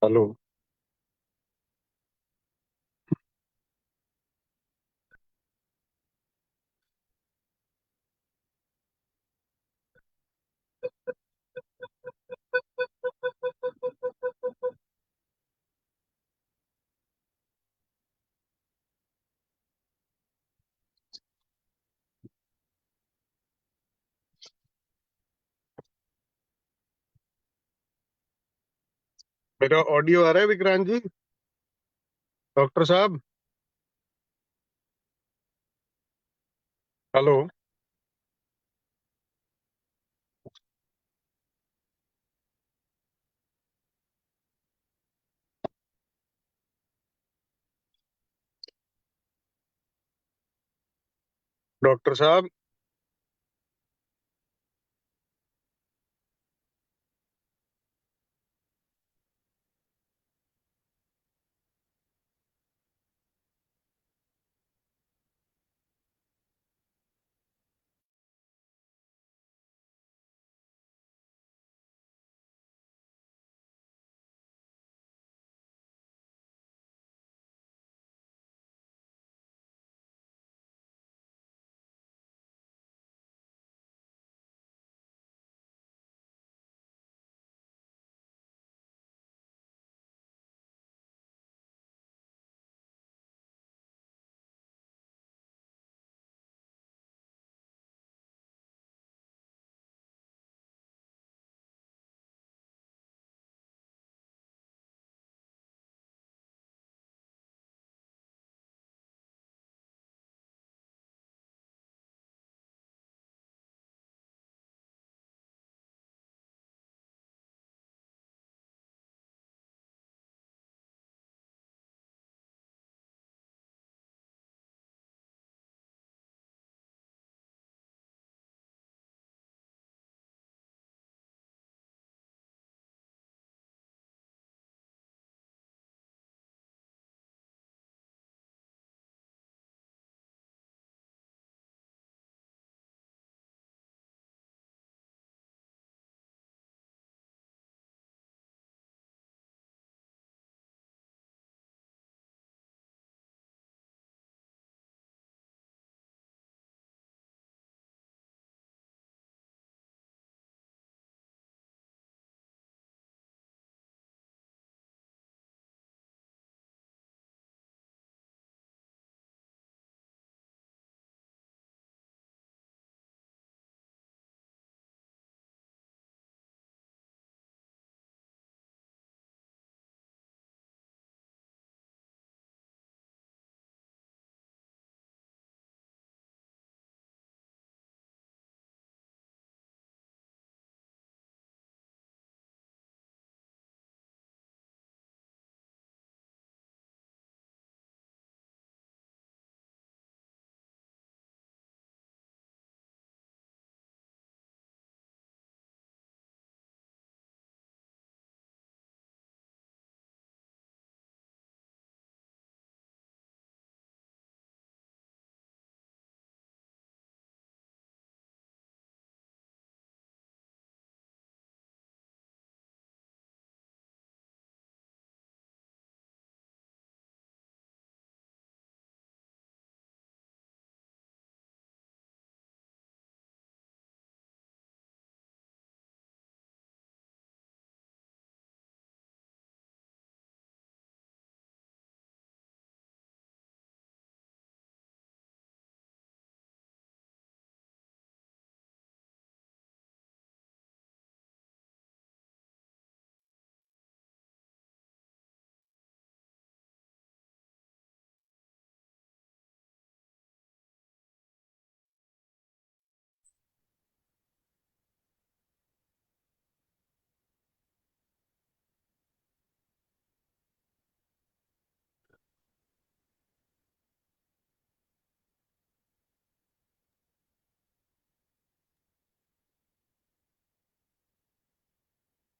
Hello. मेरा audio आ रहा है विक्रांत जी? डॉक्टर साहब। हेलो। डॉक्टर साहब।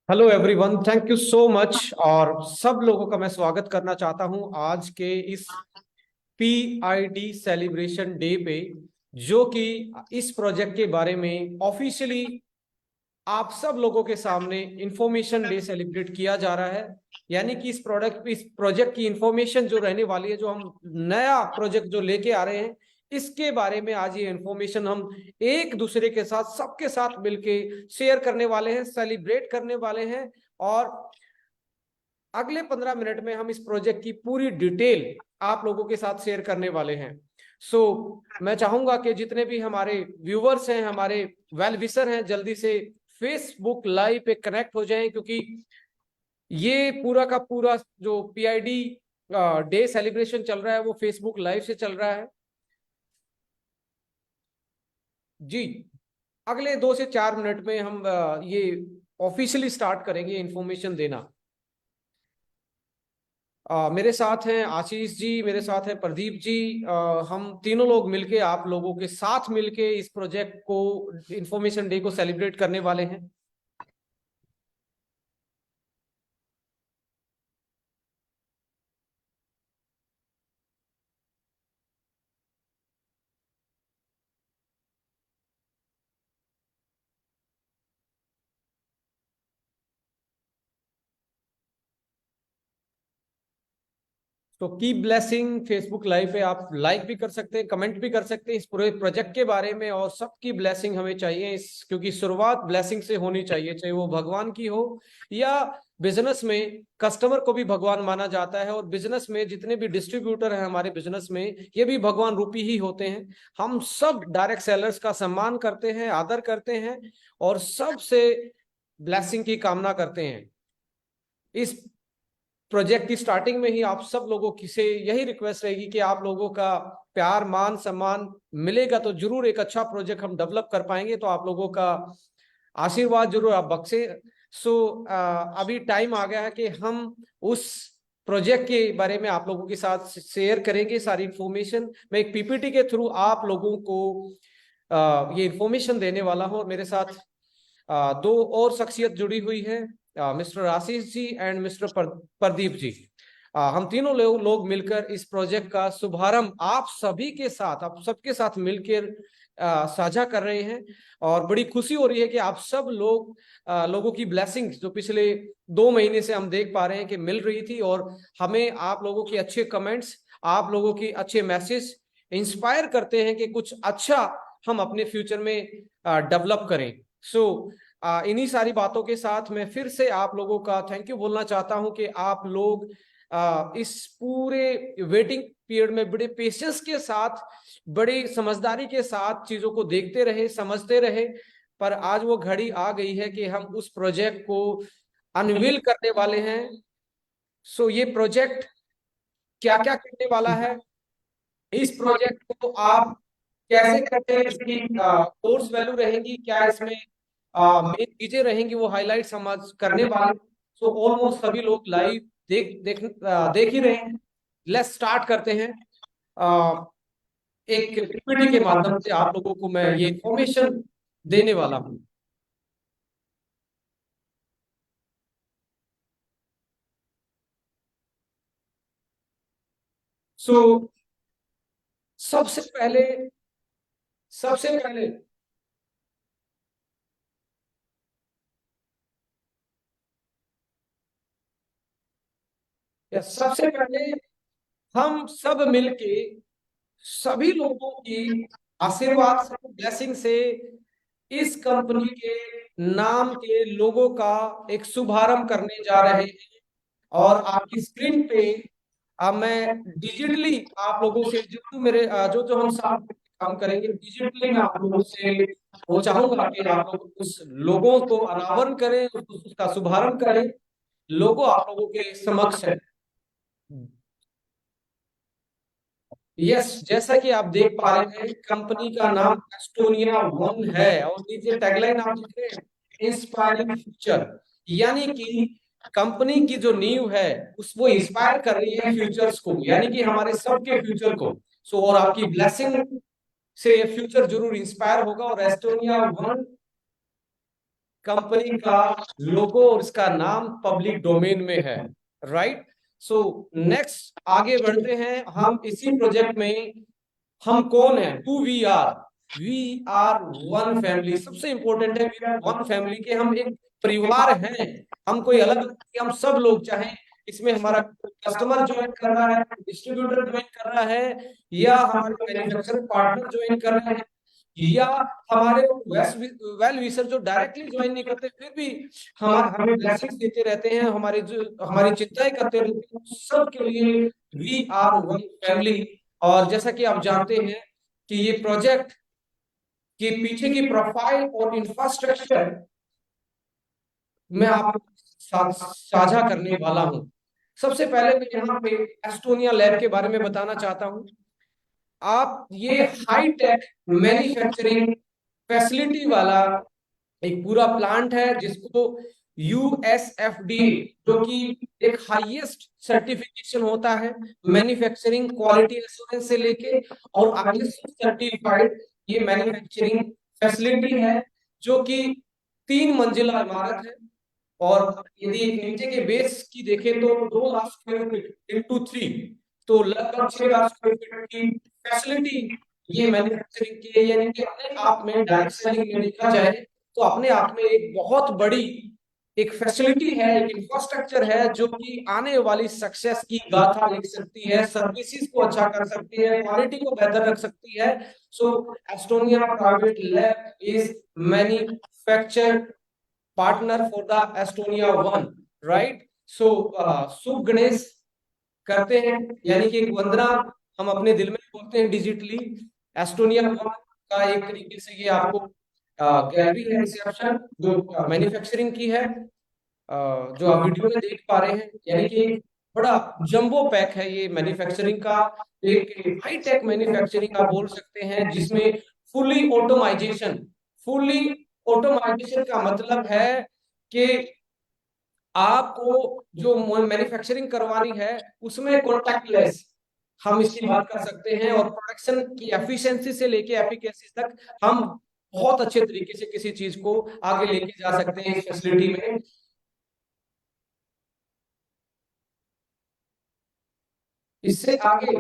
Hello everyone, thank you so much. और सब लोगों का मैं स्वागत करना चाहता हूं आज के इस पीआईडी सेलिब्रेशन डे पे, जो कि इस प्रोजेक्ट के बारे में ऑफिशियली आप सब लोगों के सामने इंफॉर्मेशन डे सेलिब्रेट किया जा रहा है। यानी कि इस प्रोजेक्ट की इंफॉर्मेशन जो रहने वाली है, जो हम नया प्रोजेक्ट जो लेके आ रहे हैं, इसके बारे में आज ये इंफॉर्मेशन हम एक दूसरे के साथ, सबके साथ मिलके शेयर करने वाले हैं, सेलिब्रेट करने वाले हैं। और अगले 15 मिनट में हम इस प्रोजेक्ट की पूरी डिटेल आप लोगों के साथ शेयर करने वाले हैं। मैं चाहूंगा कि जितने भी हमारे व्यूवर्स हैं, हमारे वेल विशर हैं, जल्दी से फेसबुक लाइव पे कनेक्ट हो जाएं, क्योंकि ये पूरा का पूरा जो पीआईडी डे सेलिब्रेशन चल रहा है वो फेसबुक लाइव से चल रहा है जी। अगले 2 से 4 मिनट में हम ये ऑफिशियली स्टार्ट करेंगे इंफॉर्मेशन देना। मेरे साथ हैं आशीष जी, मेरे साथ है प्रदीप जी। हम तीनों लोग मिलके आप लोगों के साथ मिलके इस प्रोजेक्ट को, इंफॉर्मेशन डे को सेलिब्रेट करने वाले हैं। तो की ब्लेसिंग फेसबुक लाइव पे आप लाइक भी कर सकते हैं, कमेंट भी कर सकते हैं इस पूरे प्रोजेक्ट के बारे में। और सबकी ब्लेसिंग हमें चाहिए क्योंकि शुरुआत ब्लेसिंग से होनी चाहिए, चाहे वो भगवान की हो या बिजनेस में कस्टमर को भी भगवान माना जाता है। और बिजनेस में जितने भी डिस्ट्रीब्यूटर हैं हमारे बिजनेस में, ये भी भगवान रूपी ही होते हैं। हम सब डायरेक्ट सेलर्स का सम्मान करते हैं, आदर करते हैं और सबसे ब्लेसिंग की कामना करते हैं। इस प्रोजेक्ट की स्टार्टिंग में ही आप सब लोगों की से यही रिक्वेस्ट रहेगी कि आप लोगों का प्यार, मान, सम्मान मिलेगा तो जरूर एक अच्छा प्रोजेक्ट हम डेवलप कर पाएंगे। तो आप लोगों का आशीर्वाद जरूर आप बख्शे। अभी टाइम आ गया है कि हम उस प्रोजेक्ट के बारे में आप लोगों के साथ शेयर करेंगे सारी इंफॉर्मेशन। मैं एक पीपीटी के थ्रू आप लोगों को ये इंफॉर्मेशन देने वाला हूँ। और मेरे साथ दो और शख्सियत जुड़ी हुई है, mister Ashish ji and mister Pradeep ji. हम तीनों लोग मिलकर इस प्रोजेक्ट का शुभारंभ आप सभी के साथ, आप सबके साथ मिलकर साझा कर रहे हैं। और बड़ी खुशी हो रही है कि आप सब लोगों की ब्लेसिंग्स जो पिछले 2 महीने से हम देख पा रहे हैं कि मिल रही थी। और हमें आप लोगों के अच्छे कमेंट्स, आप लोगों के अच्छे मैसेज इंस्पायर करते हैं कि कुछ अच्छा हम अपने फ्यूचर में डेवलप करें। इन्हीं सारी बातों के साथ मैं फिर से आप लोगों का थैंक यू बोलना चाहता हूं कि आप लोग इस पूरे वेटिंग पीरियड में बड़े पेशेंस के साथ, बड़ी समझदारी के साथ चीजों को देखते रहे, समझते रहे। पर आज वो घड़ी आ गई है कि हम उस प्रोजेक्ट को अनवील करने वाले हैं। ये प्रोजेक्ट क्या क्या करने वाला है, इस प्रोजेक्ट को आप कैसे करते हैं, इसकी कोर्स वैल्यू रहेंगी क्या, इसमें मेन चीजें रहेंगी, वो हाईलाइट समझ करने वाले। ऑलमोस्ट सभी लोग लाइव देख ही रहे हैं। लेट्स स्टार्ट करते हैं। आ, एक पीपीटी के माध्यम से आप लोगों को मैं ये इंफॉर्मेशन देने वाला हूँ। सो सबसे पहले सबसे पहले सबसे पहले हम सब मिलके सभी लोगों की आशीर्वाद से, ब्लेसिंग से इस कंपनी के नाम के लोगो का एक शुभारंभ करने जा रहे हैं। और आपकी स्क्रीन पे अब मैं डिजिटली आप लोगों से जो मेरे जो जो हम साथ काम करेंगे, डिजिटली मैं आप लोगों से वो चाहूंगा कि आप लोग उस लोगों को अनावरण करें, उसका शुभारंभ करें। लोगो आप लोगों के समक्ष है। यस, जैसा कि आप देख पा रहे हैं, कंपनी का नाम एस्टोनिया वन है और नीचे टैगलाइन आप देख रहे हैं, इंस्पायरिंग फ्यूचर। यानी कि कंपनी की जो नींव है वो इंस्पायर कर रही है फ्यूचर्स को, यानी कि हमारे सबके फ्यूचर को। और आपकी ब्लेसिंग से फ्यूचर जरूर इंस्पायर होगा। और एस्टोनिया वन कंपनी का लोगो और इसका नाम पब्लिक डोमेन में है, राइट। नेक्स्ट आगे बढ़ते हैं। हम इसी प्रोजेक्ट में हम कौन है, who we are, we are one family, सबसे इंपॉर्टेंट है वी आर वन फैमिली, के हम एक परिवार हैं। हम कोई अलग नहीं, हम सब लोग, चाहे इसमें हमारा कस्टमर ज्वाइन कर रहा है, डिस्ट्रीब्यूटर ज्वाइन कर रहा है, या हमारे मैन्युफैक्चरिंग पार्टनर ज्वाइन कर रहे हैं, या हमारे वेल विशर जो डायरेक्टली ज्वाइन नहीं करते फिर भी हमें ब्लेसिंग्स देते रहते हैं, हमारे जो हमारी चिंताएं करते रहते हैं, सबके लिए वी आर वन फैमिली। और जैसा कि आप जानते हैं कि ये प्रोजेक्ट के पीछे की प्रोफाइल और इंफ्रास्ट्रक्चर मैं आपको साझा करने वाला हूं। सबसे पहले मैं यहाँ पे एस्टोनिया लैब के बारे में बताना चाहता हूं। आप ये हाई टेक मैन्युफैक्चरिंग फैसिलिटी वाला एक पूरा प्लांट है जिसको यूएसएफडीए, जो कि एक हाईएस्ट सर्टिफिकेशन होता है मैन्युफैक्चरिंग क्वालिटी एश्योरेंस से लेके, और आईएसओ सर्टिफाइड ये मैन्युफैक्चरिंग फैसिलिटी है, जो कि 3 मंजिला इमारत है। और यदि नीचे के बेस की देखें तो 2 लाख स्क्वायर फीट इंटू 3, तो लगभग 6 लाख स्क्वायर फीट की फैसिलिटी ये मैन्युफैक्चरिंग की है। यानी कि अपने आप में डायरेक्ट सेलिंग में देखा जाए तो अपने आप में एक बहुत बड़ी एक फैसिलिटी है, एक इंफ्रास्ट्रक्चर है, जो कि आने वाली सक्सेस की गाथा लिख सकती है, सर्विसेज को अच्छा कर सकती है, क्वालिटी को बेहतर रख सकती है। So Estonia private lab is manufacture partner for the Estonia One, right? So शुभ गणेश करते हैं, यानी कि एक वंदना हम अपने दिल में बोलते हैं डिजिटली। एस्टोनिया वन का एक तरीके से ये आपको गैलरी है, रिसेप्शन जो मैन्युफैक्चरिंग की है, जो आप वीडियो में देख पा रहे हैं। यानी कि एक बड़ा जंबो पैक है ये मैन्युफैक्चरिंग का, एक हाई टेक मैन्युफैक्चरिंग आप बोल सकते हैं, जिसमें फुली ऑटोमाइजेशन फुली ऑटोमाइजेशन का मतलब है कि आपको जो मैन्युफैक्चरिंग करवानी है उसमें कॉन्टैक्टलेस हम इसकी बात कर सकते हैं, और प्रोडक्शन की एफिशिएंसी से लेके एफिकेसी तक हम बहुत अच्छे तरीके से किसी चीज को आगे लेके जा सकते हैं इस फैसिलिटी में। इससे आगे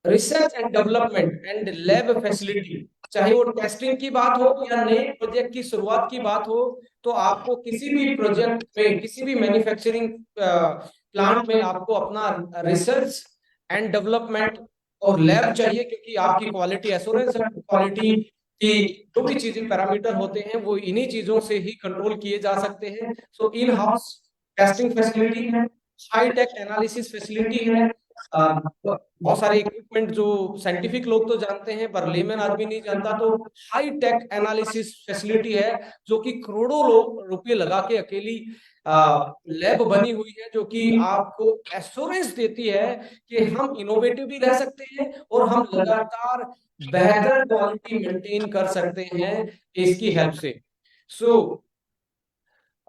research and development and lab facility, चाहे वो टेस्टिंग की बात हो या नए प्रोजेक्ट की शुरुआत की बात हो, तो आपको किसी भी प्रोजेक्ट में, किसी भी मैन्युफैक्चरिंग प्लांट में आपको अपना रिसर्च एंड डेवलपमेंट और लैब चाहिए, क्योंकि आपकी क्वालिटी एश्योरेंस, क्वालिटी की जो भी चीजें पैरामीटर होते हैं वो इन्हीं चीजों से ही कंट्रोल किए जा सकते हैं। सो इन हाउस टेस्टिंग फैसिलिटी है, हाई टेक एनालिसिस फैसिलिटी है, बहुत सारे इक्विपमेंट जो साइंटिफिक लोग तो जानते हैं पर लेमैन आदमी नहीं जानता, तो हाई टेक एनालिसिस फैसिलिटी है, जो कि करोड़ों रुपए लगा के अकेली लैब बनी हुई है, जो कि आपको एश्योरेंस देती है कि हम इनोवेटिव भी रह सकते हैं और हम लगातार बेहतर क्वालिटी मेंटेन कर सकते हैं इसकी हेल्प से। सो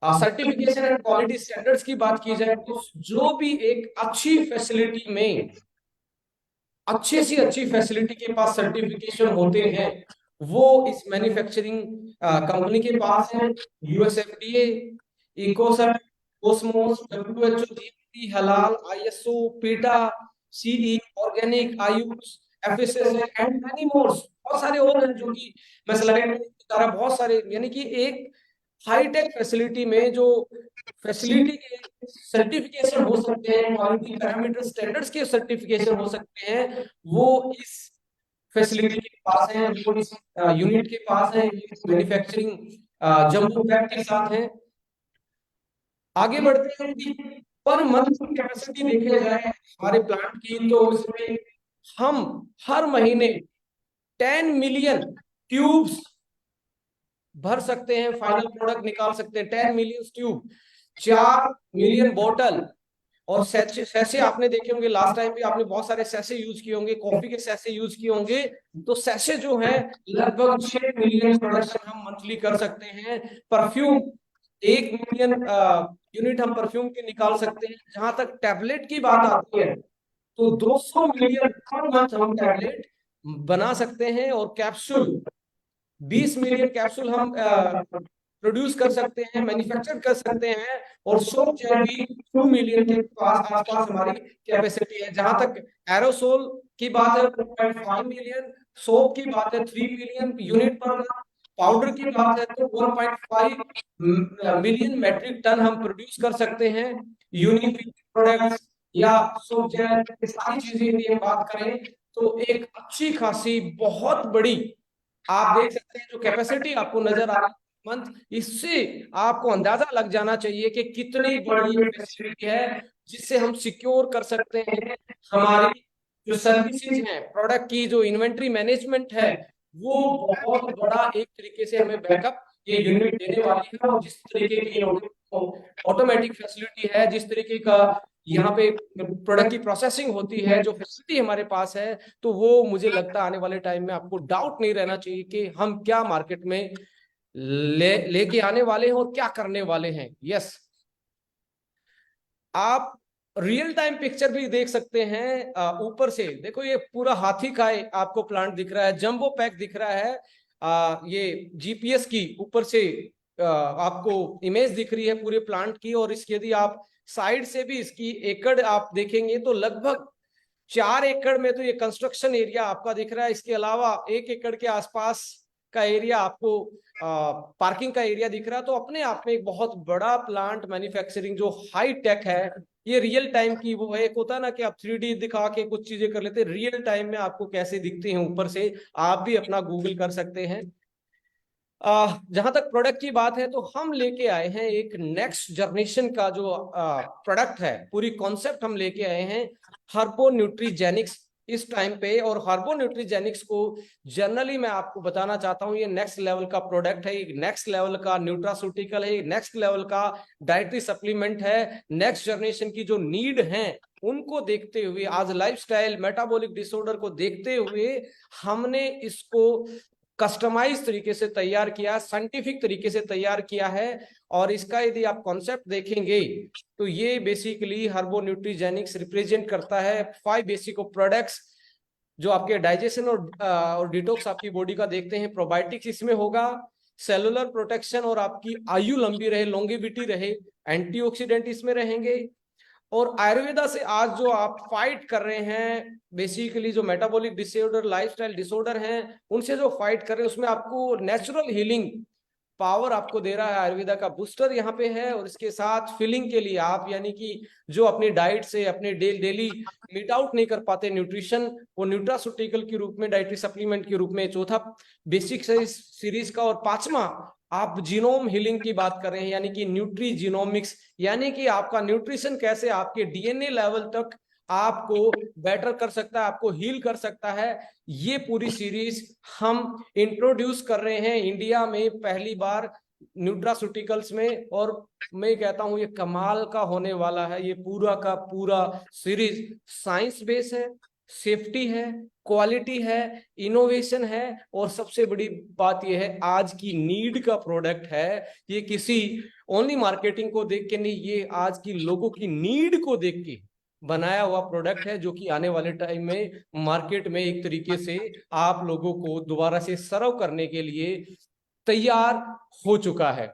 सर्टिफिकेशन एंड क्वालिटी स्टैंडर्ड्स की बात की जाए तो जो भी एक अच्छी फैसिलिटी में अच्छे से अच्छी फैसिलिटी के पास सर्टिफिकेशन होते हैं, वो इस मैन्युफैक्चरिंग कंपनी के पास है। USFDA, Ecocert, Cosmos, WHO, GMT, हलाल, ISO, PETA, CE, organic, AYUSH, FSSA and many more, बहुत सारे और हैं जो कि मैं स्लाइड में बता रहा, बहुत सारे। यानी कि एक हाईटेक फैसिलिटी में जो फैसिलिटी के सर्टिफिकेशन हो सकते हैं, क्वालिटी पैरामीटर स्टैंडर्ड्स के सर्टिफिकेशन हो सकते हैं, वो इस फैसिलिटी के पास है, वो इस यूनिट के पास है, इस मैन्युफैक्चरिंग जम्बो पैक के साथ है। आगे बढ़ते हैं कि पर मंथ की कैपेसिटी देखी जाए हमारे प्लांट की, तो इसमें हम हर महीने 10 मिलियन ट्यूब्स भर सकते हैं, फाइनल प्रोडक्ट निकाल सकते हैं 10 मिलियन ट्यूब, 4 मिलियन बोतल। और सैसे आपने देखे होंगे, लास्ट टाइम भी आपने बहुत सारे सैसे यूज किए होंगे, कॉफी के सैसे यूज किए होंगे, तो सैसे जो है लगभग 6 मिलियन प्रोडक्शन हम मंथली कर सकते हैं। परफ्यूम 1 मिलियन यूनिट हम परफ्यूम के निकाल सकते हैं। जहां तक टैबलेट की बात आती है तो 200 मिलियन पर मंथ हम टैबलेट बना सकते हैं, और कैप्सूल 20 मिलियन कैप्सूल हम प्रोड्यूस कर सकते हैं, मैन्युफैक्चर कर सकते हैं, और सोप जेल भी 2 मिलियन के पास आसपास हमारी कैपेसिटी है। जहां तक एरोसोल की बात है 1.5 मिलियन, सोप की बात है 3 million unit per month, powder की बात है तो 1.5 मिलियन मैट्रिक टन हम प्रोड्यूस कर सकते हैं। यूनिक प्रोडक्ट्स या सोप जेल, सारी चीजें की हम बात करें तो एक अच्छी खासी बहुत बड़ी आप देख सकते हैं जो कैपेसिटी आपको नजर आ रही है मंथ, इससे आपको अंदाजा लग जाना चाहिए कि कितनी बड़ी फैसिलिटी है जिससे हम सिक्योर कर सकते हैं हमारी जो सर्विसेज हैं, प्रोडक्ट की जो इन्वेंट्री मैनेजमेंट है, वो बहुत बड़ा एक तरीके से हमें बैकअप ये यूनिट देने वाली है। और जिस तरीके की ऑटोमेटिक फैसिलिटी है, जिस तरीके का यहाँ पे प्रोडक्ट की प्रोसेसिंग होती है, जो फैसिलिटी हमारे पास है, तो वो मुझे लगता है आने वाले टाइम में आपको डाउट नहीं रहना चाहिए कि हम क्या मार्केट में लेके आने वाले हैं और क्या करने वाले हैं। यस, आप रियल टाइम पिक्चर भी देख सकते हैं। ऊपर से देखो, ये पूरा हाथी का आपको प्लांट दिख रहा है, जंबो पैक दिख रहा है। ये जीपीएस की ऊपर से आपको इमेज दिख रही है पूरे प्लांट की, और इसकी यदि आप साइड से भी इसकी एकड़ आप देखेंगे तो लगभग 4 एकड़ में तो ये कंस्ट्रक्शन एरिया आपका दिख रहा है। इसके अलावा 1 एकड़ के आसपास का एरिया आपको पार्किंग का एरिया दिख रहा है। तो अपने आप में एक बहुत बड़ा प्लांट मैन्युफैक्चरिंग जो हाई टेक है, ये रियल टाइम की वो है। एक होता है ना कि आप 3D दिखा के कुछ चीजें कर लेते हैं, रियल टाइम में आपको कैसे दिखती हैं ऊपर से, आप भी अपना गूगल कर सकते हैं। जहां तक प्रोडक्ट की बात है तो हम लेके आए हैं एक नेक्स्ट जनरेशन का जो प्रोडक्ट है, पूरी कॉन्सेप्ट हम लेके आए हैं हर्बो न्यूट्रीजेनिक्स इस टाइम पे। और हर्बो न्यूट्रीजेनिक्स को जनरली मैं आपको बताना चाहता हूं, ये नेक्स्ट लेवल का प्रोडक्ट है, एक नेक्स्ट लेवल का न्यूट्रास्यूटिकल है, नेक्स्ट लेवल का डाइटरी सप्लीमेंट है। नेक्स्ट जनरेशन की जो नीड है उनको देखते हुए, आज लाइफस्टाइल मेटाबॉलिक डिसऑर्डर को देखते हुए हमने इसको कस्टमाइज तरीके से तैयार किया, साइंटिफिक तरीके से तैयार किया है। और इसका यदि आप कॉन्सेप्ट देखेंगे तो ये बेसिकली हर्बो न्यूट्रीजेनिक्स रिप्रेजेंट करता है 5 बेसिक प्रोडक्ट्स जो आपके डाइजेशन और डिटॉक्स आपकी बॉडी का देखते हैं। प्रोबायोटिक्स इसमें होगा, सेलुलर प्रोटेक्शन और आपकी आयु लंबी रहे, लॉन्गेविटी रहे, एंटीऑक्सीडेंट इसमें रहेंगे। और आयुर्वेदा से आज जो आप फाइट कर रहे हैं, बेसिकली जो मेटाबॉलिक डिसऑर्डर, लाइफस्टाइल डिसऑर्डर हैं, उनसे जो फाइट कर रहे हैं, उसमें आपको नेचुरल हीलिंग पावर आपको दे रहा है आयुर्वेदा का बूस्टर यहाँ पे है। और इसके साथ फिलिंग के लिए आप यानी कि जो अपनी डाइट से अपने डेली मीट आउट नहीं कर पाते न्यूट्रिशन, वो न्यूट्रास्यूटिकल के रूप में, डाइटरी सप्लीमेंट के रूप में, चौथा बेसिक सीरीज का, और पांचवा आप जीनोम हीलिंग की बात कर रहे हैं, यानी कि न्यूट्री जीनोमिक्स, यानी कि आपका न्यूट्रिशन कैसे आपके डीएनए लेवल तक आपको बेटर कर सकता है, आपको हील कर सकता है। ये पूरी सीरीज हम इंट्रोड्यूस कर रहे हैं इंडिया में पहली बार न्यूट्रास्यूटिकल्स में, और मैं कहता हूं ये कमाल का होने वाला है। ये पूरा का पूरा सीरीज साइंस बेस है, सेफ्टी है, क्वालिटी है, इनोवेशन है, और सबसे बड़ी बात यह है आज की नीड का प्रोडक्ट है। ये किसी ओनली मार्केटिंग को देख के नहीं, ये आज की लोगों की नीड को देख के बनाया हुआ प्रोडक्ट है, जो कि आने वाले टाइम में मार्केट में एक तरीके से आप लोगों को दोबारा से सर्व करने के लिए तैयार हो चुका है।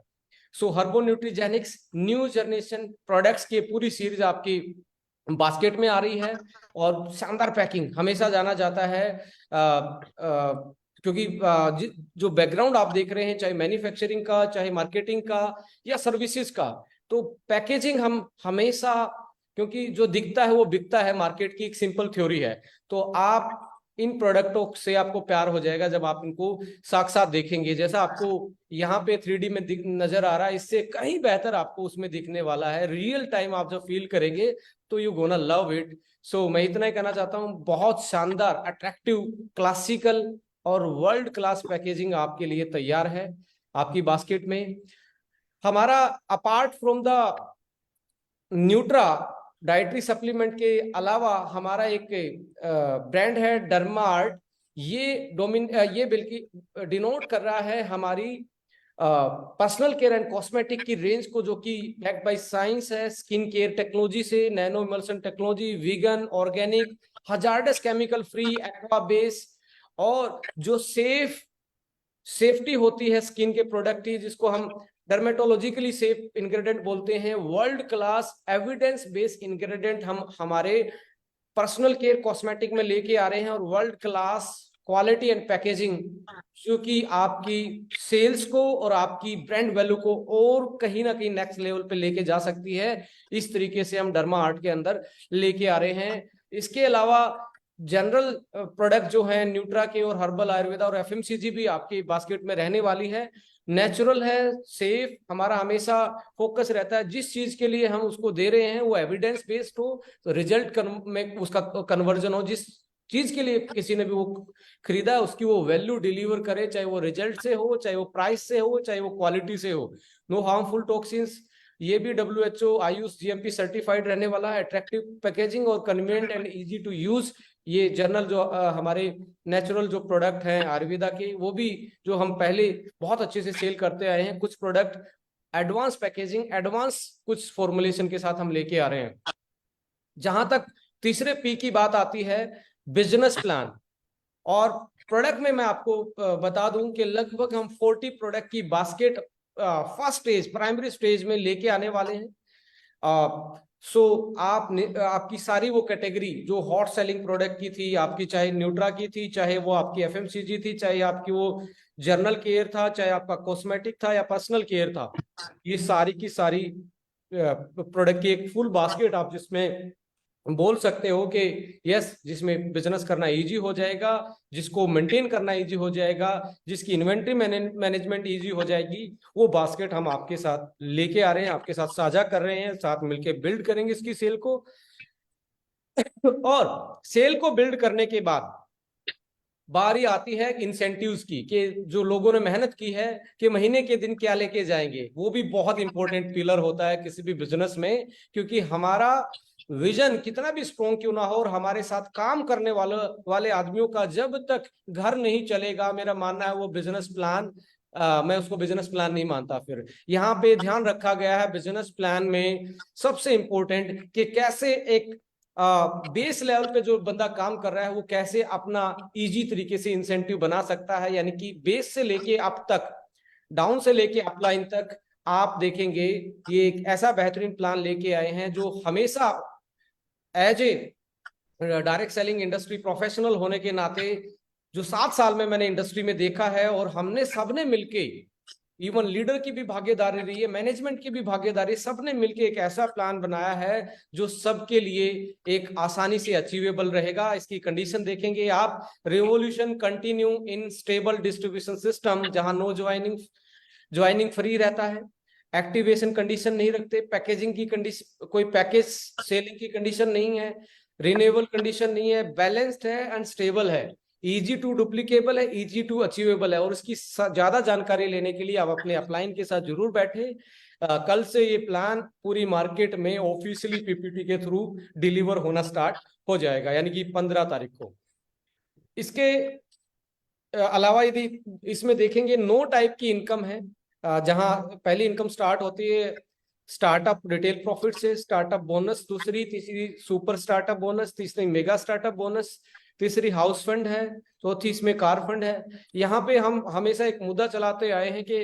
सो हर्बो न्यूट्रीजेनिक्स न्यू जनरेशन प्रोडक्ट्स की पूरी सीरीज आपकी बास्केट में आ रही है। और शानदार पैकिंग हमेशा जाना जाता है, क्योंकि जो बैकग्राउंड आप देख रहे हैं, चाहे मैन्युफैक्चरिंग का, चाहे मार्केटिंग का या सर्विसेज का, तो पैकेजिंग हम हमेशा, क्योंकि जो दिखता है वो बिकता है, मार्केट की एक सिंपल थ्योरी है। तो आप इन प्रोडक्टों से आपको प्यार हो जाएगा जब आप इनको साक्षात देखेंगे। जैसा आपको यहाँ पे 3D में नजर आ रहा है, इससे कहीं बेहतर आपको उसमें दिखने वाला है। रियल टाइम आप जब फील करेंगे तो यू गोना लव इट। सो मैं इतना ही कहना चाहता हूँ, बहुत शानदार, अट्रैक्टिव, क्लासिकल और वर्ल्ड क्लास पैकेजिंग आपके लिए तैयार है आपकी बास्केट में। हमारा apart from the Nutra dietary supplement के अलावा हमारा एक ब्रांड है डर्मार्ट। ये बल्कि डिनोट कर रहा है हमारी पर्सनल केयर एंड कॉस्मेटिक की रेंज को, जो कि बैक्ड बाय साइंस है, स्किन केयर टेक्नोलॉजी से, nano emulsion technology, vegan, organic, hazardous chemical free, aqua base, और जो सेफ सेफ्टी होती है स्किन के प्रोडक्ट की, जिसको हम डर्मेटोलॉजिकली सेफ इंग्रेडिएंट बोलते हैं। World class evidence based ingredient हम हमारे पर्सनल केयर कॉस्मेटिक में लेके आ रहे हैं, और world class quality and packaging, जो कि आपकी सेल्स को और आपकी ब्रांड वैल्यू को और कहीं ना कहीं नेक्स्ट लेवल पे लेके जा सकती है। इस तरीके से हम डर्मा आर्ट के अंदर लेके आ रहे हैं। इसके अलावा जनरल प्रोडक्ट जो है न्यूट्रा के और हर्बल आयुर्वेदा और एफएमसीजी भी आपकी बास्केट में रहने वाली है। नेचुरल है, सेफ, हमारा हमेशा फोकस रहता है जिस चीज के लिए हम उसको दे रहे हैं वो एविडेंस बेस्ड हो, तो रिजल्ट में उसका कन्वर्जन हो। जिस चीज के लिए किसी ने भी वो खरीदा है उसकी वो वैल्यू डिलीवर करे, चाहे वो रिजल्ट से हो, चाहे वो प्राइस से हो, चाहे वो क्वालिटी से हो। नो हार्मफुल टॉक्सिन्स, ये भी WHO आयुष GMP सर्टिफाइड रहने वाला है। अट्रैक्टिव पैकेजिंग और convenient and easy to use. ये जर्नल जो हमारे नेचुरल जो प्रोडक्ट हैं आयुर्वेदा के, वो भी जो हम पहले बहुत अच्छे से सेल करते आए हैं। कुछ प्रोडक्ट एडवांस पैकेजिंग, एडवांस कुछ फॉर्मुलेशन के साथ हम लेके आ रहे हैं। जहां तक तीसरे P की बात आती है, बिजनेस प्लान। और प्रोडक्ट में मैं आपको बता दूं कि लगभग हम 40 प्रोडक्ट की basket first stage, primary stage में लेके आने वाले हैं। सो आपकी सारी वो कैटेगरी जो हॉट सेलिंग प्रोडक्ट की थी, आपकी चाहे न्यूट्रा की थी, चाहे वो आपकी एफएमसीजी थी, चाहे आपकी वो जर्नल केयर था, चाहे आपका कॉस्मेटिक था या पर्सनल केयर था, ये सारी की सारी प्रोडक्ट की एक फुल बास्केट आप जिसमें बोल सकते हो कि यस, जिसमें बिजनेस करना इजी हो जाएगा, जिसको मेंटेन करना इजी हो जाएगा, जिसकी इन्वेंट्री मैनेजमेंट इजी हो जाएगी, वो बास्केट हम आपके साथ लेके आ रहे हैं, आपके साथ साझा कर रहे हैं, साथ मिलके बिल्ड करेंगे इसकी सेल को। और सेल को बिल्ड करने के बाद बारी आती है इंसेंटिव्स की, कि जो लोगों ने मेहनत की है कि महीने के दिन क्या लेके जाएंगे। वो भी बहुत इंपॉर्टेंट पिलर होता है किसी भी बिजनेस में, क्योंकि हमारा विजन कितना भी स्ट्रॉन्ग क्यों ना हो और हमारे साथ काम करने वाले आदमियों का जब तक घर नहीं चलेगा, मेरा मानना है वो बिजनेस प्लान, मैं उसको बिजनेस प्लान नहीं मानता। फिर यहाँ पे ध्यान रखा गया है बिजनेस प्लान में सबसे इंपॉर्टेंट कि कैसे एक बेस लेवल पे जो बंदा काम कर रहा है वो कैसे अपना इजी तरीके से इंसेंटिव बना सकता है। यानी कि बेस से लेके अप तक, डाउन से लेके अपलाइन तक आप देखेंगे ये एक ऐसा बेहतरीन प्लान लेके आए हैं जो हमेशा as a direct selling industry professional होने के नाते, जो 7 साल में मैंने इंडस्ट्री में देखा है, और हमने सबने मिलके, इवन लीडर की भी भागीदारी रही है, मैनेजमेंट की भी भागीदारी, सबने मिलके एक ऐसा प्लान बनाया है जो सबके लिए एक आसानी से अचीवेबल रहेगा। इसकी कंडीशन देखेंगे आप, revolution continue in stable distribution system, जहां नो ज्वाइनिंग फ्री रहता है, एक्टिवेशन कंडीशन नहीं रखते, पैकेजिंग की कंडीशन, कोई पैकेज सेलिंग की कंडीशन नहीं है, रिन्यूएबल कंडीशन नहीं है, बैलेंस्ड है एंड स्टेबल है, इजी टू डुप्लीकेबल है, इजी टू अचीवेबल है। और इसकी ज्यादा जानकारी लेने के लिए आप अपने अपलाइन के साथ जरूर बैठे। कल से ये प्लान पूरी मार्केट में ऑफिशियली PPT के थ्रू डिलीवर होना स्टार्ट हो जाएगा, यानी कि 15 तारीख को। इसके अलावा यदि इसमें देखेंगे 9 टाइप की इनकम है, जहां पहली इनकम स्टार्ट होती है स्टार्टअप रिटेल प्रॉफिट से, स्टार्टअप बोनस, दूसरी तीसरी सुपर स्टार्टअप बोनस, तीसरी मेगा स्टार्टअप बोनस, तीसरी हाउस फंड है, चौथी इसमें कार फंड है। यहाँ पे हम हमेशा एक मुद्दा चलाते आए हैं कि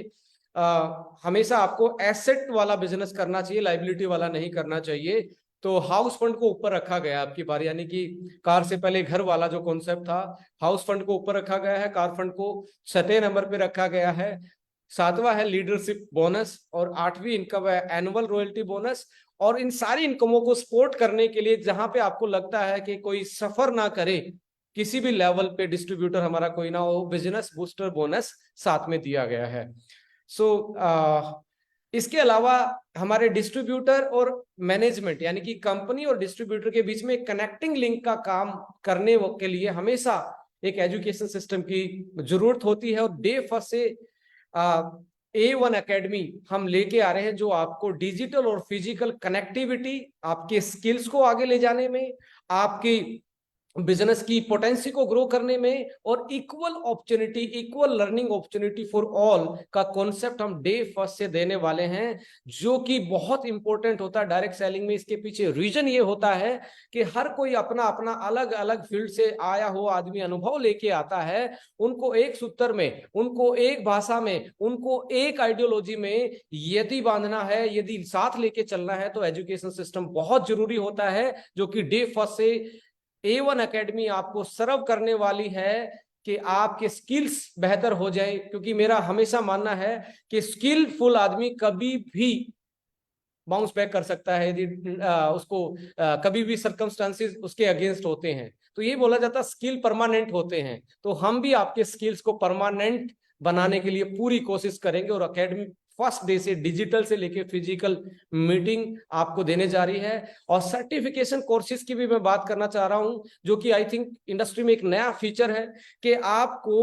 हमेशा आपको एसेट वाला बिजनेस करना चाहिए, लाइबिलिटी वाला नहीं करना चाहिए। तो हाउस फंड को ऊपर रखा गया आपकी बार, यानी कि कार से पहले घर वाला जो कॉन्सेप्ट था, हाउस फंड को ऊपर रखा गया है, कार फंड को 6वें नंबर पे रखा गया है। 7वां है लीडरशिप बोनस, और 8वीं इनकम है एनुअल रॉयल्टी बोनस। और इन सारी इनकमों को सपोर्ट करने के लिए जहां पे आपको लगता है कि कोई सफर ना करे, किसी भी लेवल पे डिस्ट्रीब्यूटर हमारा कोई ना हो, बिजनेस बूस्टर बोनस साथ में दिया गया है। इसके अलावा हमारे डिस्ट्रीब्यूटर और मैनेजमेंट, यानी कि कंपनी और डिस्ट्रीब्यूटर के बीच में कनेक्टिंग लिंक का काम करने के लिए हमेशा एक एजुकेशन सिस्टम की जरूरत होती है। और डे फर्स्ट से A1 एकेडमी हम लेके आ रहे हैं, जो आपको डिजिटल और फिजिकल कनेक्टिविटी, आपके स्किल्स को आगे ले जाने में, आपकी बिजनेस की पोटेंसी को ग्रो करने में, और equal opportunity, equal learning opportunity for all का कॉन्सेप्ट हम डे फर्स्ट से देने वाले हैं, जो कि बहुत इंपॉर्टेंट होता है डायरेक्ट सेलिंग में। इसके पीछे रीजन ये होता है कि हर कोई अपना अपना अलग अलग फील्ड से आया हुआ आदमी अनुभव लेके आता है। उनको एक सूत्र में, उनको एक भाषा में, उनको एक आइडियोलॉजी में यदि बांधना है, यदि साथ लेके चलना है, तो एजुकेशन सिस्टम बहुत जरूरी होता है, जो कि डे फर्स्ट से A1 एकेडमी आपको सर्व करने वाली है कि आपके स्किल्स बेहतर हो जाए। क्योंकि मेरा हमेशा मानना है कि स्किलफुल आदमी कभी भी बाउंस बैक कर सकता है यदि उसको कभी भी सर्कमस्टांसिस उसके अगेंस्ट होते हैं। तो ये बोला जाता है स्किल परमानेंट होते हैं। तो हम भी आपके स्किल्स को परमानेंट बनाने के लिए पूरी कोशिश करेंगे, और एकेडमी फर्स्ट डे से डिजिटल से लेके फिजिकल मीटिंग आपको देने जा रही है। और सर्टिफिकेशन कोर्सेज की भी मैं बात करना चाह रहा हूं, जो कि आई थिंक इंडस्ट्री में एक नया फीचर है कि आपको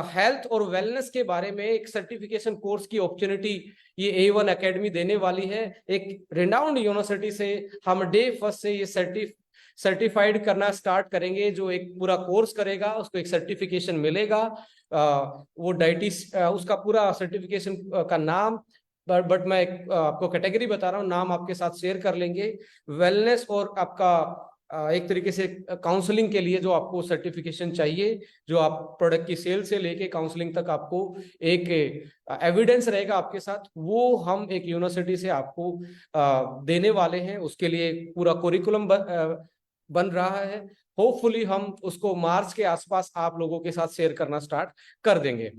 हेल्थ और वेलनेस के बारे में एक सर्टिफिकेशन कोर्स की अपॉर्चुनिटी ये A1 एकेडमी देने वाली है। एक रिनाउंड यूनिवर्सिटी से हम डे फर्स्ट से ये सर्टिफाइड करना स्टार्ट करेंगे। जो एक पूरा कोर्स करेगा उसको एक सर्टिफिकेशन मिलेगा। वो डाइटिस उसका पूरा सर्टिफिकेशन का नाम, बट मैं आपको कैटेगरी बता रहा हूँ, नाम आपके साथ शेयर कर लेंगे। वेलनेस और आपका एक तरीके से काउंसलिंग के लिए जो आपको सर्टिफिकेशन चाहिए, जो आप प्रोडक्ट की सेल से लेके काउंसलिंग तक आपको एक एविडेंस रहेगा आपके साथ, वो हम एक यूनिवर्सिटी से आपको देने वाले हैं। उसके लिए पूरा कोरिकुलम बन रहा है। होपफुली हम उसको मार्च के आसपास आप लोगों के साथ शेयर करना स्टार्ट कर देंगे।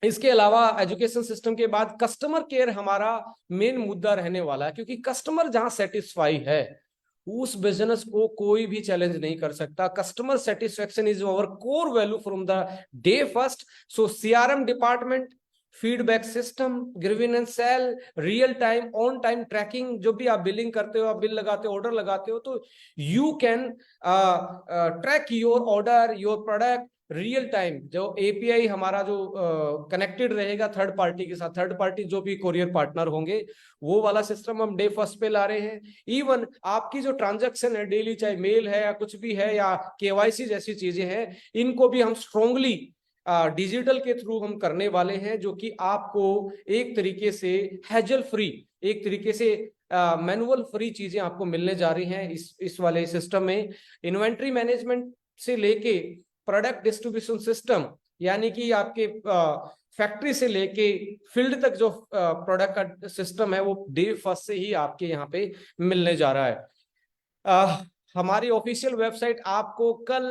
इसके अलावा एजुकेशन सिस्टम के बाद कस्टमर केयर हमारा मेन मुद्दा रहने वाला है, क्योंकि कस्टमर जहां सेटिस्फाई है उस बिजनेस को कोई भी चैलेंज नहीं कर सकता। Customer satisfaction is our core value from the day first. So CRM department, feedback system, grievance cell, real time on time tracking, जो भी आप बिलिंग करते हो, आप बिल लगाते हो, ऑर्डर लगाते हो, तो you can track your order, your product real time. जो API हमारा जो कनेक्टेड रहेगा थर्ड पार्टी के साथ, थर्ड पार्टी जो भी कोरियर पार्टनर होंगे, वो वाला सिस्टम हम डे फर्स्ट पे ला रहे हैं। इवन आपकी जो ट्रांजैक्शन है डेली, चाहे मेल है या कुछ भी है या KYC जैसी चीजें हैं, इनको भी हम स्ट्रोंगली डिजिटल के थ्रू हम करने वाले हैं, जो कि आपको एक तरीके से हैजल फ्री, एक तरीके से मैनुअल फ्री चीजें आपको मिलने जा रही हैं इस वाले सिस्टम में। इन्वेंट्री मैनेजमेंट से लेके प्रोडक्ट डिस्ट्रीब्यूशन सिस्टम, यानी कि आपके फैक्ट्री से लेके फील्ड तक जो प्रोडक्ट का सिस्टम है, वो डे फर्स्ट से ही आपके यहाँ पे मिलने जा रहा है। हमारी ऑफिशियल वेबसाइट आपको कल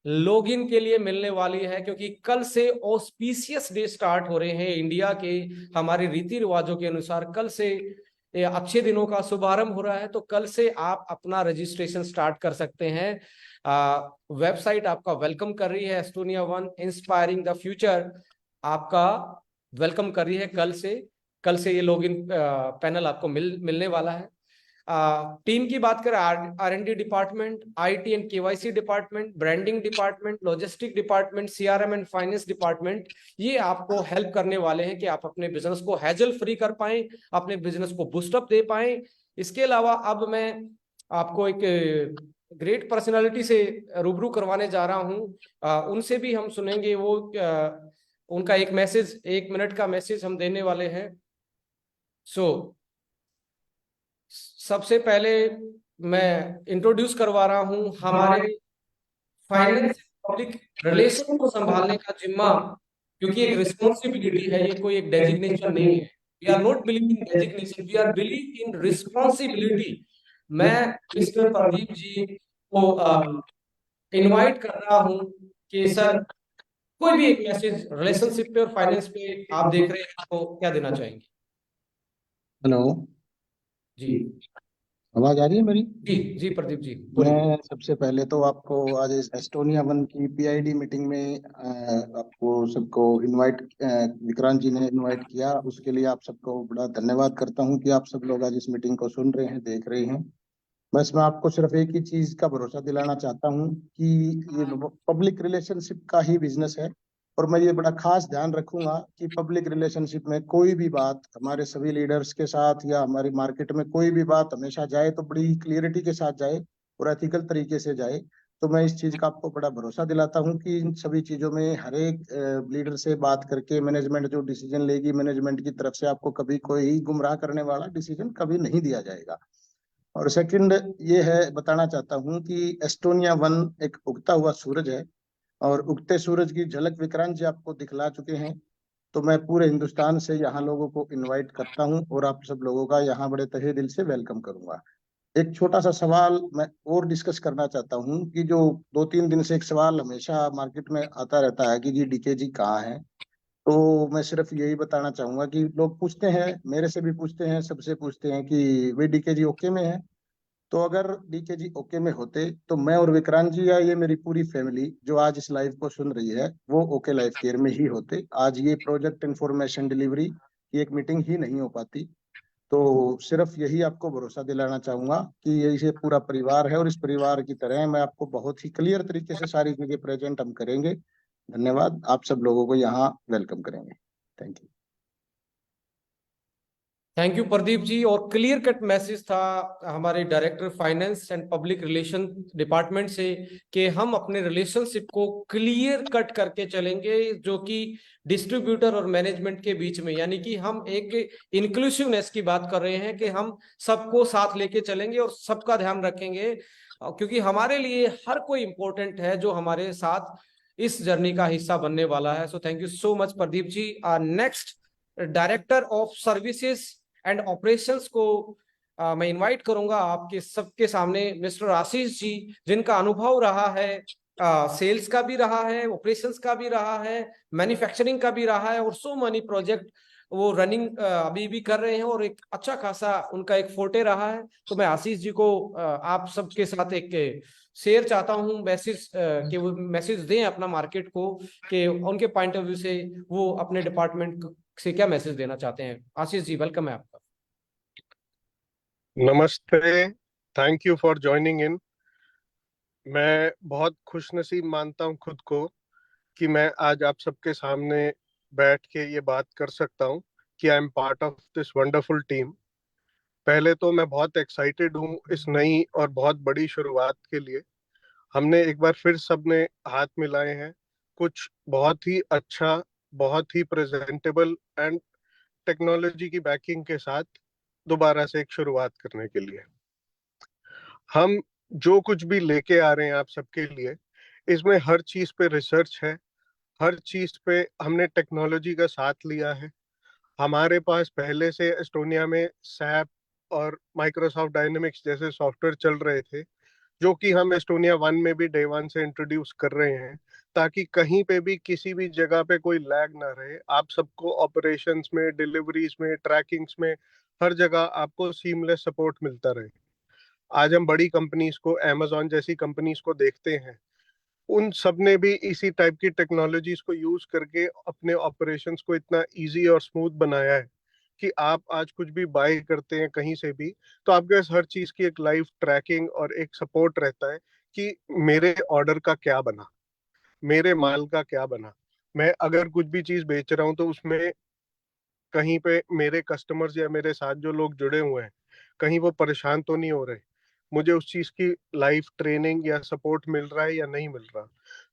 लॉगिन के लिए मिलने वाली है, क्योंकि कल से ऑस्पिशियस डे स्टार्ट हो रहे हैं इंडिया के। हमारे रीति रिवाजों के अनुसार कल से अच्छे दिनों का शुभारंभ हो रहा है। तो कल से आप अपना रजिस्ट्रेशन स्टार्ट कर सकते हैं। वेबसाइट आपका वेलकम कर रही है, Estonia one inspiring the future आपका वेलकम कर रही है। कल से ये लॉगिन पैनल आपको मिलने वाला है। टीम की बात करें, R&D department, IT and KYC department, branding department, logistic department, CRM and finance department, ये आपको हेल्प करने वाले हैं कि आप अपने बिजनेस को हैजल फ्री कर पाएं, अपने बिजनेस को बूस्टअप दे पाएं। इसके अलावा अब मैं आपको एक ग्रेट पर्सनालिटी से रूबरू करवाने जा रहा हूं। उनसे भी हम सुनेंगे, वो उनका एक मैसेज, 1 मिनट का मैसेज हम देने वाले हैं। सबसे पहले मैं इंट्रोड्यूस करवा रहा हूं हमारे फाइनेंस पब्लिक रिलेशन को संभालने का जिम्मा, क्योंकि एक रिस्पॉन्सिबिलिटी है, ये कोई एक डेजिग्नेशन नहीं है। We are not believe in designation, we are believe in responsibility. मैं मिस्टर प्रदीप जी को इनवाइट कर रहा हूं कि सर कोई भी एक मैसेज रिलेशनशिप पे और फाइनेंस पे आप देख रहे हैं तो क्या देना चाहेंगे? हेलो जी आवाज आ रही है मेरी? जी जी प्रदीप जी बोलिए। मैं सबसे पहले तो आपको आज इस एस्टोनिया वन की PID मीटिंग में आपको सबको इनवाइट, विक्रांत जी ने इनवाइट किया, उसके लिए आप सबको बड़ा धन्यवाद करता हूं कि आप सब लोग आज इस मीटिंग को सुन रहे हैं, देख रहे हैं। बस मैं आपको सिर्फ एक ही चीज का भरोसा दिलाना चाहता हूं कि ये पब्लिक रिलेशनशिप का ही बिजनेस है, और मैं ये बड़ा खास ध्यान रखूंगा कि पब्लिक रिलेशनशिप में कोई भी बात हमारे सभी लीडर्स के साथ या हमारी मार्केट में कोई भी बात हमेशा जाए तो बड़ी क्लियरिटी के साथ जाए और एथिकल तरीके से जाए। तो मैं इस चीज का आपको बड़ा भरोसा दिलाता हूँ कि इन सभी चीजों में हर एक लीडर से बात करके मैनेजमेंट जो डिसीजन लेगी, मैनेजमेंट की तरफ से आपको कभी कोई गुमराह करने वाला डिसीजन कभी नहीं दिया जाएगा। और सेकंड ये है, बताना चाहता हूँ कि एस्टोनिया वन एक उगता हुआ सूरज है, और उगते सूरज की झलक विक्रांत जी आपको दिखला चुके हैं। तो मैं पूरे हिंदुस्तान से यहाँ लोगों को इनवाइट करता हूँ और आप सब लोगों का यहाँ बड़े तहे दिल से वेलकम करूंगा। एक छोटा सा सवाल मैं और डिस्कस करना चाहता हूँ कि जो 2-3 दिन से एक सवाल हमेशा मार्केट में आता रहता है कि जी डीके जी कहाँ है। तो मैं सिर्फ यही बताना चाहूंगा कि लोग पूछते हैं, मेरे से भी पूछते हैं, सबसे पूछते हैं कि वे डीके जी ओके में है। तो अगर डीके जी ओके में होते तो मैं और विक्रांत जी या ये मेरी पूरी फैमिली जो आज इस लाइव को सुन रही है वो ओके लाइफ केयर में ही होते। आज ये प्रोजेक्ट इंफॉर्मेशन डिलीवरी की एक मीटिंग ही नहीं हो पाती। तो सिर्फ यही आपको भरोसा दिलाना चाहूंगा कि ये पूरा परिवार है, और इस परिवार की तरह मैं आपको बहुत ही क्लियर तरीके से सारी चीजें प्रेजेंट हम करेंगे। धन्यवाद, आप सब लोगों को यहाँ वेलकम करेंगे। Thank you. Thank you Pradeep ji. और क्लियर कट मैसेज था हमारे director finance and public relation department से कि हम अपने रिलेशनशिप को क्लियर कट करके चलेंगे, जो कि डिस्ट्रीब्यूटर और मैनेजमेंट के बीच में, यानी कि हम एक इंक्लूसिवनेस की बात कर रहे हैं कि हम सबको साथ लेके चलेंगे और सबका ध्यान रखेंगे, क्योंकि हमारे लिए हर कोई इंपॉर्टेंट है जो हमारे साथ इस जर्नी का हिस्सा बनने वाला है। So thank you so much Pradeep ji. Next director of services and operations को मैं इनवाइट करूंगा आपके सबके सामने, मिस्टर आशीष जी, जिनका अनुभव रहा है, सेल्स का भी रहा है, ऑपरेशंस का भी रहा है, मैन्युफैक्चरिंग का भी रहा है, और सो मनी प्रोजेक्ट वो रनिंग अभी भी कर रहे हैं, और एक अच्छा खासा उनका एक फोर्टे रहा है। तो मैं आशीष जी को आप सबके साथ एक शेयर चाहता हूं मैसेज, कि वो मैसेज दें अपना मार्केट को, कि उनके पॉइंट ऑफ व्यू से वो अपने डिपार्टमेंट से क्या मैसेज देना चाहते हैं। आशीष जी, वेलकम है आपका। नमस्ते, thank you for joining in. मैं बहुत खुशनसीब मानता हूं खुद को कि मैं आज आप सबके सामने बैठ के ये बात कर सकता हूं कि I am part of this wonderful team. पहले तो मैं बहुत एक्साइटेड हूं इस नई और बहुत बड़ी शुरुआत के लिए। हमने एक बार फिर सबने हाथ मिलाए हैं कुछ बहुत ही अच्छा, बहुत ही प्रेजेंटेबल एंड टेक्नोलॉजी की बैकिंग के साथ दोबारा से एक शुरुआत करने के लिए। हम जो कुछ भी लेके आ रहे हैं आप सबके लिए, इसमें हर चीज पे रिसर्च है, हर चीज पे हमने टेक्नोलॉजी का साथ लिया है। हमारे पास पहले से एस्टोनिया में सैप और माइक्रोसॉफ्ट डायनेमिक्स जैसे सॉफ्टवेयर चल रहे थे, जो कि हम एस्टोनिया वन में भी डे वन से इंट्रोड्यूस कर रहे हैं, ताकि कहीं पे भी किसी भी जगह पे कोई लैग ना रहे। आप सबको ऑपरेशंस में, डिलीवरीज में, ट्रैकिंग्स में, हर जगह आपको सीमलेस सपोर्ट मिलता रहे। आज हम बड़ी कंपनीज को, amazon जैसी कंपनीज को देखते हैं, उन सब ने भी इसी टाइप की टेक्नोलॉजीज को यूज करके अपने ऑपरेशंस को इतना इजी और स्मूथ बनाया है कि आप आज कुछ भी बाय करते हैं कहीं से भी, तो आपके पास हर चीज की एक लाइव ट्रैकिंग और एक सपोर्ट रहता है कि मेरे ऑर्डर का क्या बना, मेरे माल का क्या बना। मैं अगर कुछ भी चीज बेच रहा हूँ तो उसमें कहीं पे मेरे कस्टमर्स या मेरे साथ जो लोग जुड़े हुए हैं, कहीं वो परेशान तो नहीं हो रहे, मुझे उस चीज की लाइव ट्रेनिंग या सपोर्ट मिल रहा है या नहीं मिल रहा।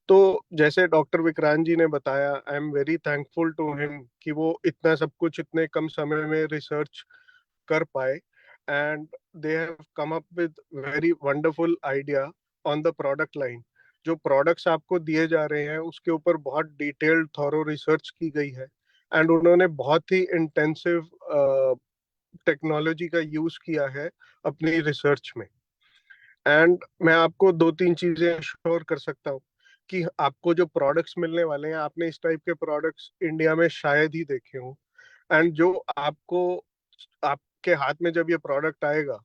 तो जैसे डॉक्टर विक्रांत जी ने बताया, I am very thankful to him कि वो इतना सब कुछ इतने कम समय में रिसर्च कर पाए, and they have come up with very wonderful idea on the product line. जो प्रोडक्ट्स आपको दिए जा रहे हैं उसके ऊपर बहुत डिटेल्ड थॉरो रिसर्च की गई है, एंड उन्होंने बहुत ही इंटेंसिव टेक्नोलॉजी का यूज किया है अपनी रिसर्च में। एंड मैं आपको दो तीन चीजें श्योर कर सकता हूँ कि आपको जो प्रोडक्ट्स मिलने वाले हैं, आपने इस टाइप के प्रोडक्ट्स इंडिया में शायद ही देखे हों। एंड जो आपको, आपके हाथ में जब ये प्रोडक्ट आएगा,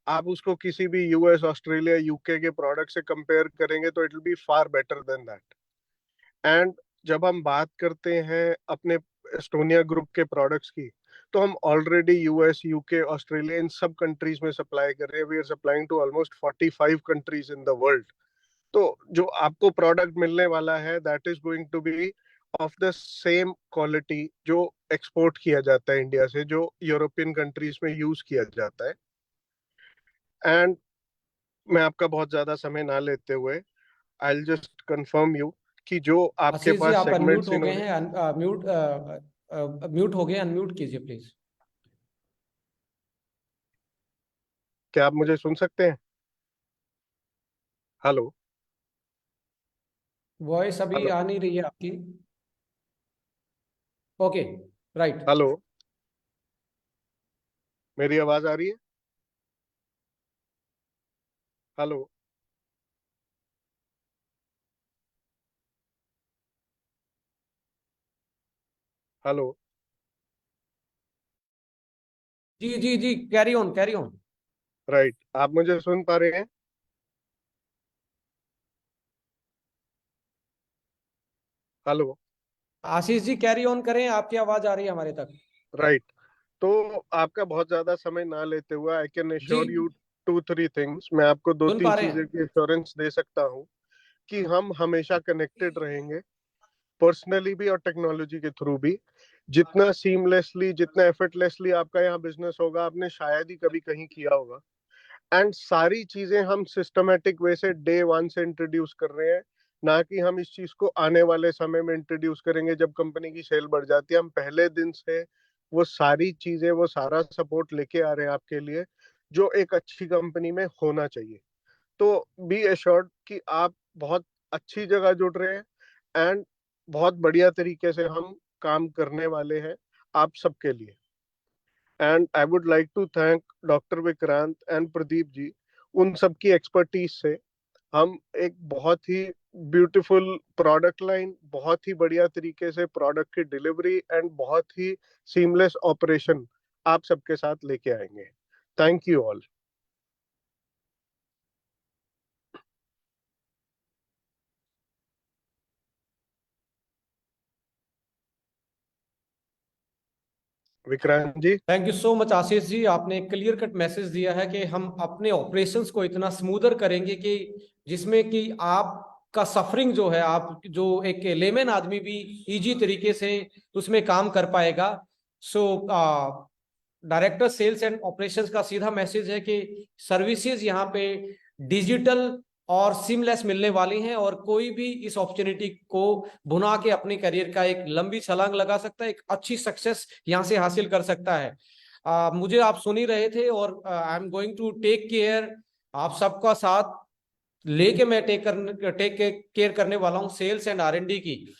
आप उसको किसी भी यूएस, ऑस्ट्रेलिया, यूके के प्रोडक्ट से कंपेयर करेंगे तो it will be far better than that. And जब हम बात करते हैं अपने एस्टोनिया ग्रुप के प्रोडक्ट्स की, तो हम ऑलरेडी यूएस, यूके, ऑस्ट्रेलिया, इन सब कंट्रीज में सप्लाई कर रहे हैं। We are supplying to almost 45 countries in the world. तो जो आपको प्रोडक्ट मिलने वाला है, that is going to be of the same quality जो एक्सपोर्ट किया जाता है इंडिया से, जो यूरोपियन कंट्रीज में यूज किया जाता है। एंड मैं आपका बहुत ज्यादा समय ना लेते हुए आई जस्ट कंफर्म यू कि जो आपके आशीष जी, पास आप अनम्यूट सेगमेंट्स हो गए इन्होंने, हैं। म्यूट हो गए, अनम्यूट कीजिए प्लीज। क्या आप मुझे सुन सकते हैं? हेलो? वॉइस अभी हेलो? आ नहीं रही है आपकी। Okay, right. हेलो? मेरी आवाज आ रही है? हेलो? हेलो? जी जी जी, carry on carry on. Right, आप मुझे सुन पा रहे हैं? Hello? Ashish ji carry on करें, आपकी आवाज आ रही है हमारे तक। राइट। तो आपका बहुत ज्यादा समय ना लेते हुए, आई कैन जी, assure you two three things, मैं आपको दो सुन तीन पा रहे चीजें हैं। की एश्योरेंस दे सकता हूँ कि हम हमेशा कनेक्टेड रहेंगे, पर्सनली भी और टेक्नोलॉजी के थ्रू भी। जितना सीमलेसली, जितना एफर्टलेसली आपका यहाँ बिजनेस होगा, आपने शायद ही कभी कहीं किया होगा। एंड सारी चीजें हम सिस्टमेटिक वे से डे वन से इंट्रोड्यूस कर रहे हैं, ना कि हम इस चीज को आने वाले समय में इंट्रोड्यूस करेंगे जब कंपनी की सेल बढ़ जाती है। हम पहले दिन से वो सारी चीजें, वो सारा सपोर्ट लेके आ रहे हैं आपके लिए, जो एक अच्छी कंपनी में होना चाहिए। तो बी एश्योर्ड कि आप बहुत अच्छी जगह जुड़ रहे हैं, एंड बहुत बढ़िया तरीके से हम काम करने वाले हैं आप सबके लिए। And I would like to thank doctor Vikrant and Pradeep ji. उन सब की एक्सपर्टीज से हम एक बहुत ही ब्यूटीफुल प्रोडक्ट लाइन, बहुत ही बढ़िया तरीके से प्रोडक्ट की डिलीवरी एंड बहुत ही सीमलेस ऑपरेशन आप सबके साथ लेके आएंगे। Thank you all. Vikrant ji. Thank you so much Ashish ji, आपने क्लियर कट मैसेज दिया है कि हम अपने ऑपरेशंस को इतना स्मूदर करेंगे कि जिसमें कि आपका सफरिंग जो है, आप जो एक लेमैन आदमी भी इजी तरीके से उसमें काम कर पाएगा। So director sales and operations का सीधा मैसेज है कि सर्विसेज यहाँ पे डिजिटल और सिमलेस मिलने वाली हैं, और कोई भी इस अपॉर्चुनिटी को भुना के अपने करियर का एक लंबी छलांग लगा सकता है, एक अच्छी सक्सेस यहाँ से हासिल कर सकता है। मुझे आप सुन ही रहे थे, और I am going to take care आप सबका साथ लेके मैं टेक केयर करने वाला हूँ सेल्स एंड R&D की।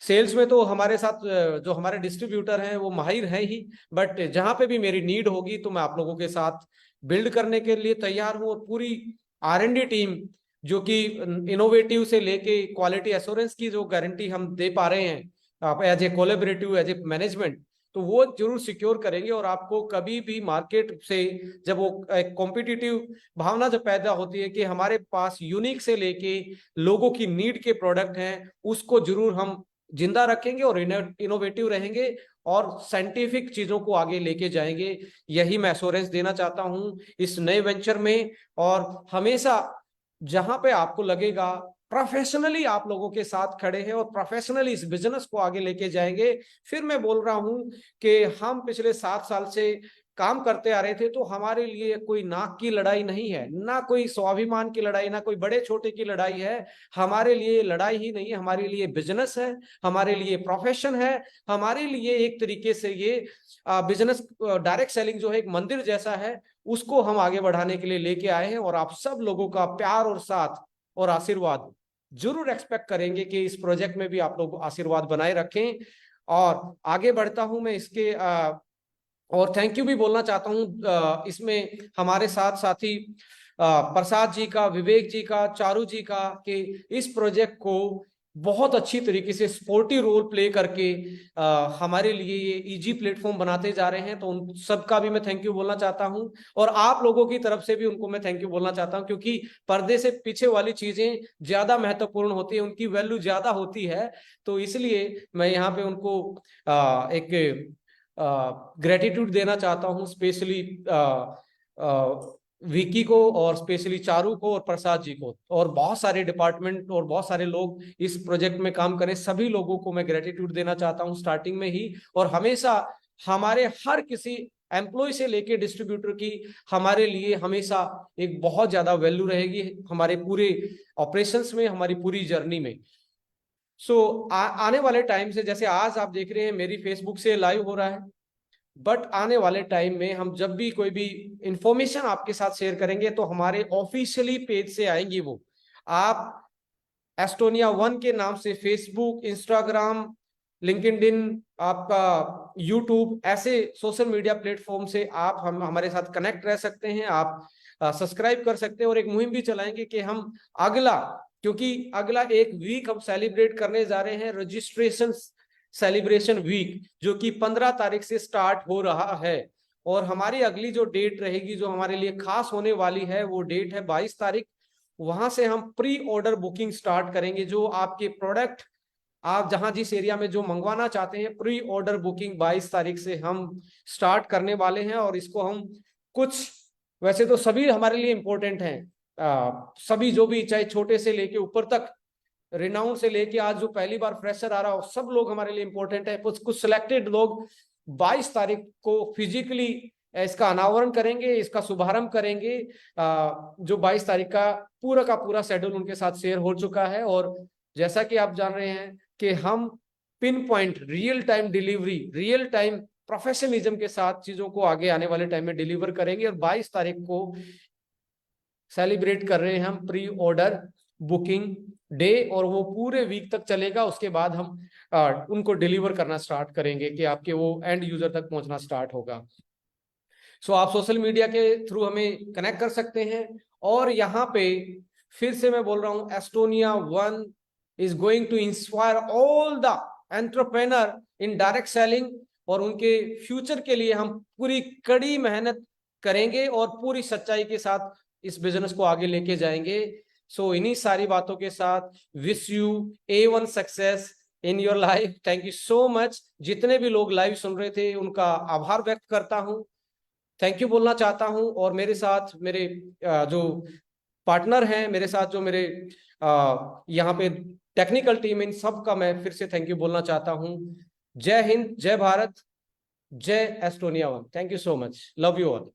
सेल्स में तो हमारे साथ जो हमारे डिस्ट्रीब्यूटर हैं वो माहिर हैं ही, बट जहां पे भी मेरी नीड होगी तो मैं आप लोगों के साथ बिल्ड करने के लिए तैयार हूँ। और पूरी R&D टीम जो कि इनोवेटिव से लेके क्वालिटी एश्योरेंस की जो गारंटी हम दे पा रहे हैं as a collaborative, as a management, तो वो जरूर सिक्योर करेंगे। और आपको कभी भी मार्केट से जब वो एक कॉम्पिटिटिव भावना जब पैदा होती है कि हमारे पास यूनिक से लेके लोगों की नीड के प्रोडक्ट हैं, उसको जरूर हम जिंदा रखेंगे और इनोवेटिव रहेंगे और साइंटिफिक चीजों को आगे लेके जाएंगे। यही मैं एश्योरेंस देना चाहता हूं इस नए वेंचर में। और हमेशा जहां पे आपको लगेगा प्रोफेशनली आप लोगों के साथ खड़े हैं और प्रोफेशनली इस बिजनेस को आगे लेके जाएंगे। फिर मैं बोल रहा हूं कि हम पिछले 7 साल से काम करते आ रहे थे, तो हमारे लिए कोई नाक की लड़ाई नहीं है, ना कोई स्वाभिमान की लड़ाई, ना कोई बड़े छोटे की लड़ाई है। हमारे लिए लड़ाई ही नहीं है, हमारे लिए बिजनेस है, हमारे लिए प्रोफेशन है, हमारे लिए एक तरीके से ये बिजनेस डायरेक्ट सेलिंग जो है एक मंदिर जैसा है, उसको हम आगे बढ़ाने के लिए लेके आए हैं। और आप सब लोगों का प्यार और साथ और आशीर्वाद जरूर एक्सपेक्ट करेंगे कि इस प्रोजेक्ट में भी आप लोग आशीर्वाद बनाए रखें। और आगे बढ़ता हूं मैं इसके और थैंक यू भी बोलना चाहता हूं इसमें हमारे साथ साथी प्रसाद जी का, विवेक जी का, चारू जी का, कि इस प्रोजेक्ट को बहुत अच्छी तरीके से स्पोर्टिव रोल प्ले करके हमारे लिए ये इजी प्लेटफॉर्म बनाते जा रहे हैं। तो उन सबका भी मैं थैंक यू बोलना चाहता हूं, और आप लोगों की तरफ से भी उनको मैं थैंक यू बोलना चाहता हूं, क्योंकि पर्दे से पीछे वाली चीजें ज्यादा महत्वपूर्ण होती है, उनकी वैल्यू ज्यादा होती है। तो इसलिए मैं यहाँ पे उनको एक ग्रेटिट्यूड देना चाहता हूँ, स्पेशली विकी को, और स्पेशली चारू को, और प्रसाद जी को, और बहुत सारे डिपार्टमेंट और बहुत सारे लोग इस प्रोजेक्ट में काम करें, सभी लोगों को मैं ग्रेटिट्यूड देना चाहता हूँ स्टार्टिंग में ही। और हमेशा हमारे हर किसी एम्प्लॉय से लेके डिस्ट्रीब्यूटर की हमारे लिए हमेशा एक बहुत ज्यादा वैल्यू रहेगी हमारे पूरे ऑपरेशंस में, हमारी पूरी जर्नी में। आने वाले टाइम से, जैसे आज आप देख रहे हैं मेरी फेसबुक से लाइव हो रहा है, बट आने वाले टाइम में हम जब भी कोई भी इंफॉर्मेशन आपके साथ शेयर करेंगे तो हमारे ऑफिशियली पेज से आएंगी वो। आप एस्टोनिया 1 के नाम से फेसबुक, इंस्टाग्राम, लिंक्डइन, आपका यूट्यूब, ऐसे सोशल मीडिया प्लेटफॉर्म से आप हमारे साथ कनेक्ट रह सकते हैं। आप सब्सक्राइब कर सकते हैं और एक मुहिम भी चलाएंगे कि हम क्योंकि अगला एक वीक हम सेलिब्रेट करने जा रहे हैं, रजिस्ट्रेशन सेलिब्रेशन वीक, जो कि 15 तारीख से स्टार्ट हो रहा है। और हमारी अगली जो डेट रहेगी, जो हमारे लिए खास होने वाली है, वो डेट है 22 तारीख। वहां से हम प्री ऑर्डर बुकिंग स्टार्ट करेंगे। जो आपके प्रोडक्ट आप जहां जिस एरिया में जो मंगवाना चाहते हैं, प्री ऑर्डर बुकिंग 22 तारीख से हम स्टार्ट करने वाले हैं। और इसको हम वैसे तो सभी हमारे लिए इंपॉर्टेंट हैं, सभी जो भी, चाहे छोटे से लेके ऊपर तक, रिनाउंड से लेके आज जो पहली बार फ्रेशर आ रहा हो, सब लोग हमारे लिए इंपॉर्टेंट है। कुछ सिलेक्टेड लोग 22 तारीख को फिजिकली इसका अनावरण करेंगे, इसका शुभारंभ करेंगे। जो 22 तारीख का पूरा शेड्यूल उनके साथ शेयर हो चुका है। और जैसा कि आप जान रहे हैं कि हम pin point, real time delivery, real time professionalism के साथ चीजों को आगे आने वाले टाइम में डिलीवर करेंगे। और 22 तारीख को सेलिब्रेट कर रहे हैं हम प्री ऑर्डर बुकिंग डे, और वो पूरे वीक तक चलेगा। उसके बाद हम उनको डिलीवर करना स्टार्ट करेंगे कि आपके वो एंड यूजर तक पहुंचना स्टार्ट होगा। आप सोशल मीडिया के थ्रू हमें कनेक्ट कर सकते हैं। और यहाँ पे फिर से मैं बोल रहा हूँ, Estonia 1 is going to inspire all the entrepreneur in direct selling, और उनके फ्यूचर के लिए हम पूरी कड़ी मेहनत करेंगे और पूरी सच्चाई के साथ इस बिजनेस को आगे लेके जाएंगे। इन्हीं सारी बातों के साथ wish you A1 success in your life. Thank you so much. जितने भी लोग लाइव सुन रहे थे उनका आभार व्यक्त करता हूं, थैंक यू बोलना चाहता हूं। और मेरे साथ मेरे जो पार्टनर हैं, मेरे साथ जो मेरे यहाँ पे टेक्निकल टीम, इन सब का मैं फिर से थैंक यू बोलना चाहता हूं। जय हिंद, जय भारत, जय Estonia 1। Thank you so much, love you all.